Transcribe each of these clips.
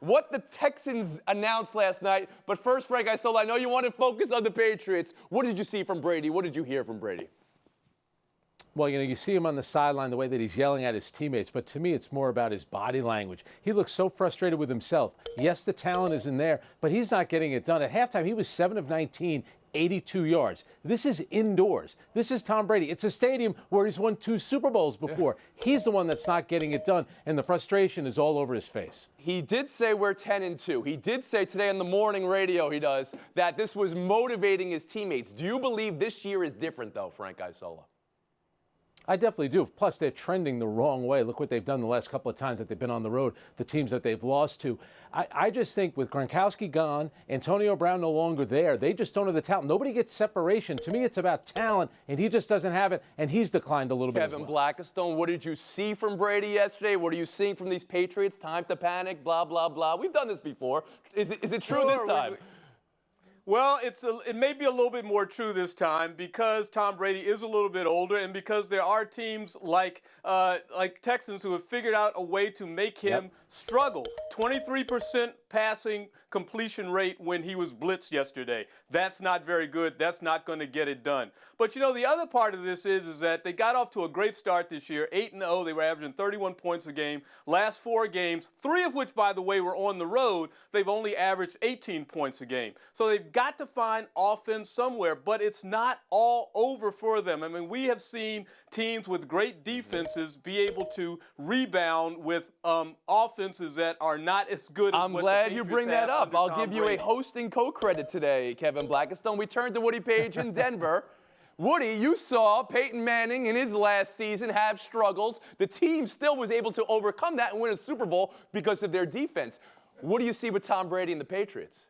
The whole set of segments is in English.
what the Texans announced last night. But first, Frank Isola, I know you want to focus on the Patriots. What did you see from Brady? What did you hear from Brady? Well, you see him on the sideline, the way that he's yelling at his teammates, but to me, it's more about his body language. He looks so frustrated with himself. Yes, the talent is in there, but he's not getting it done. At halftime, he was 7 of 19, 82 yards. This is indoors. This is Tom Brady. It's a stadium where he's won 2 Super Bowls before. He's the one that's not getting it done, and the frustration is all over his face. He did say we're 10-2. He did say today on the morning radio, that this was motivating his teammates. Do you believe this year is different, though, Frank Isola? I definitely do. Plus, they're trending the wrong way. Look what they've done the last couple of times that they've been on the road, the teams that they've lost to. I just think with Gronkowski gone, Antonio Brown no longer there, they just don't have the talent. Nobody gets separation. To me, it's about talent, and he just doesn't have it, and he's declined a little bit as well. Kevin Blackistone, what did you see from Brady yesterday? What are you seeing from these Patriots? Time to panic, blah, blah, blah. We've done this before. Is it true this time? Well, it may be a little bit more true this time because Tom Brady is a little bit older and because there are teams like Texans who have figured out a way to make him struggle. 23% passing completion rate when he was blitzed yesterday. That's not very good. That's not going to get it done. But, the other part of this is that they got off to a great start this year, 8-0. They were averaging 31 points a game. Last 4 games, 3 of which, by the way, were on the road, they've only averaged 18 points a game. So they've got to find offense somewhere, but it's not all over for them. I mean, we have seen teams with great defenses be able to rebound with offenses that are not as good as I'm what glad the you Patriots bring that have up. under I'll Tom give you Brady. a hosting co-credit today, Kevin Blackistone. We turn to Woody Paige in Denver. Woody, you saw Peyton Manning in his last season have struggles. The team still was able to overcome that and win a Super Bowl because of their defense. What do you see with Tom Brady and the Patriots?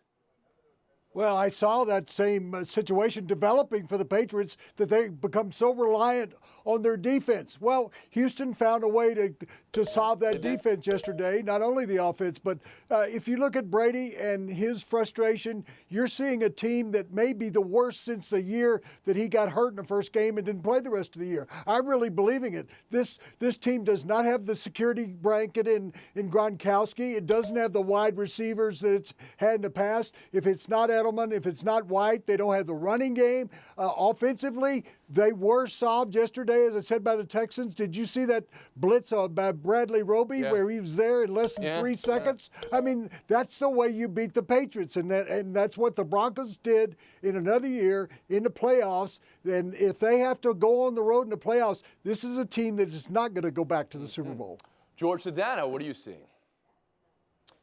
Well, I saw that same situation developing for the Patriots, that they become so reliant on their defense. Well, Houston found a way to solve that defense yesterday, not only the offense, but if you look at Brady and his frustration, you're seeing a team that may be the worst since the year that he got hurt in the first game and didn't play the rest of the year. I'm really believing it. This team does not have the security blanket in Gronkowski. It doesn't have the wide receivers that it's had in the past. If it's not Edelman, if it's not White, they don't have the running game. Offensively, they were solved yesterday, as I said, by the Texans. Did you see that blitz by Bradley Roby where he was there in less than 3 seconds? I mean, that's the way you beat the Patriots, and that's what the Broncos did in another year in the playoffs. And if they have to go on the road in the playoffs, this is a team that is not going to go back to the Super Bowl. Jorge Sedano, what are you seeing?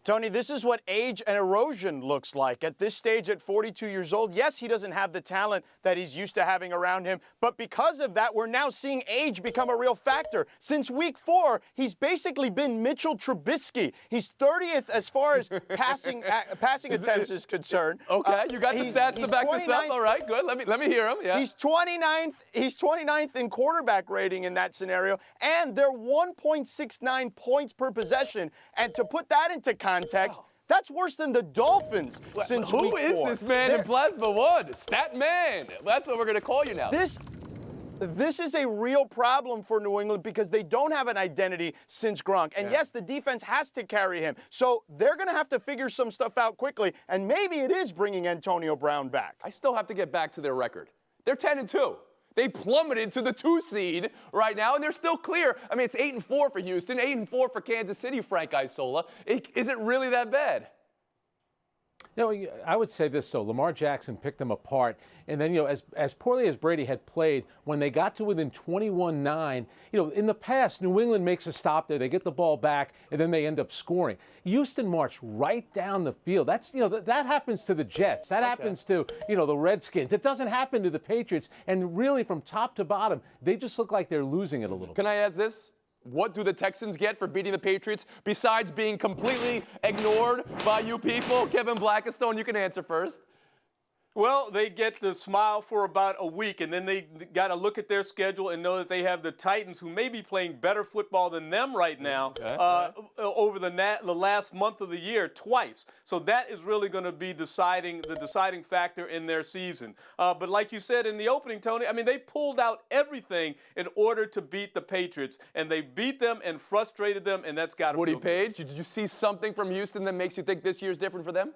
Tony, this is what age and erosion looks like. At this stage, at 42 years old, yes, he doesn't have the talent that he's used to having around him, but because of that, we're now seeing age become a real factor. Since week 4, he's basically been Mitchell Trubisky. He's 30th as far as passing attempts is concerned. Okay, you got the stats to back this up. All right, good. Let me hear him. Yeah. He's 29th. He's 29th in quarterback rating in that scenario, and they're 1.69 points per possession. And to put that into context, that's worse than the Dolphins since week 4. Who is this man in Plasma One? Stat man. That's what we're going to call you now. This is a real problem for New England because they don't have an identity since Gronk. And yes, the defense has to carry him. So they're going to have to figure some stuff out quickly. And maybe it is bringing Antonio Brown back. I still have to get back to their record. They're 10-2. They plummeted to the 2 seed right now, and they're still clear. I mean, it's 8-4 for Houston, 8-4 for Kansas City, Frank Isola. Is it really that bad? I would say this, though. Lamar Jackson picked them apart. And then, as poorly as Brady had played, when they got to within 21-9, in the past, New England makes a stop there. They get the ball back, and then they end up scoring. Houston marched right down the field. That's, that happens to the Jets. That happens to, the Redskins. It doesn't happen to the Patriots. And really, from top to bottom, they just look like they're losing it a little bit. Can I ask this? What do the Texans get for beating the Patriots besides being completely ignored by you people? Kevin Blackistone, you can answer first. Well, they get to smile for about a week, and then they got to look at their schedule and know that they have the Titans, who may be playing better football than them right now, over the last month of the year twice. So that is really going to be the deciding factor in their season. But like you said in the opening, Tony, I mean, they pulled out everything in order to beat the Patriots, and they beat them and frustrated them, and that's got to Woody, feel good. Paige, did you see something from Houston that makes you think this year's different for them?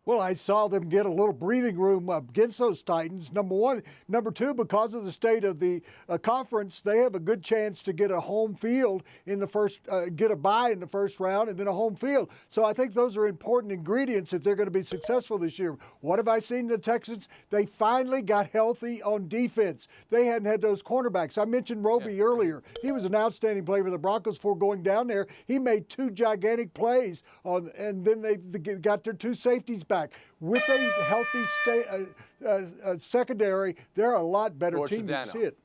Well, I saw them get a little breathing room against those Titans, number one. Number two, because of the state of the conference, they have a good chance to get a home field in the first, get a bye in the first round and then a home field. So I think those are important ingredients if they're going to be successful this year. What have I seen in the Texans? They finally got healthy on defense. They hadn't had those cornerbacks. I mentioned Roby earlier. He was an outstanding player for the Broncos before going down there. He made two gigantic plays, and then they got their two safeties back. With a healthy secondary, they're a lot better Jorge team. You Sedano. see it.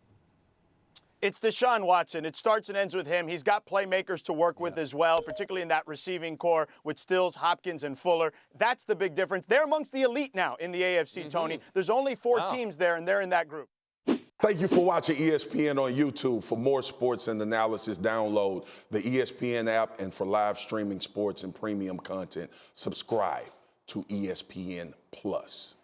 It's Deshaun Watson. It starts and ends with him. He's got playmakers to work with as well, particularly in that receiving core with Stills, Hopkins, and Fuller. That's the big difference. They're amongst the elite now in the AFC, Tony. There's only four teams there, and they're in that group. Thank you for watching ESPN on YouTube. For more sports and analysis, download the ESPN app, and for live streaming sports and premium content, subscribe to ESPN Plus.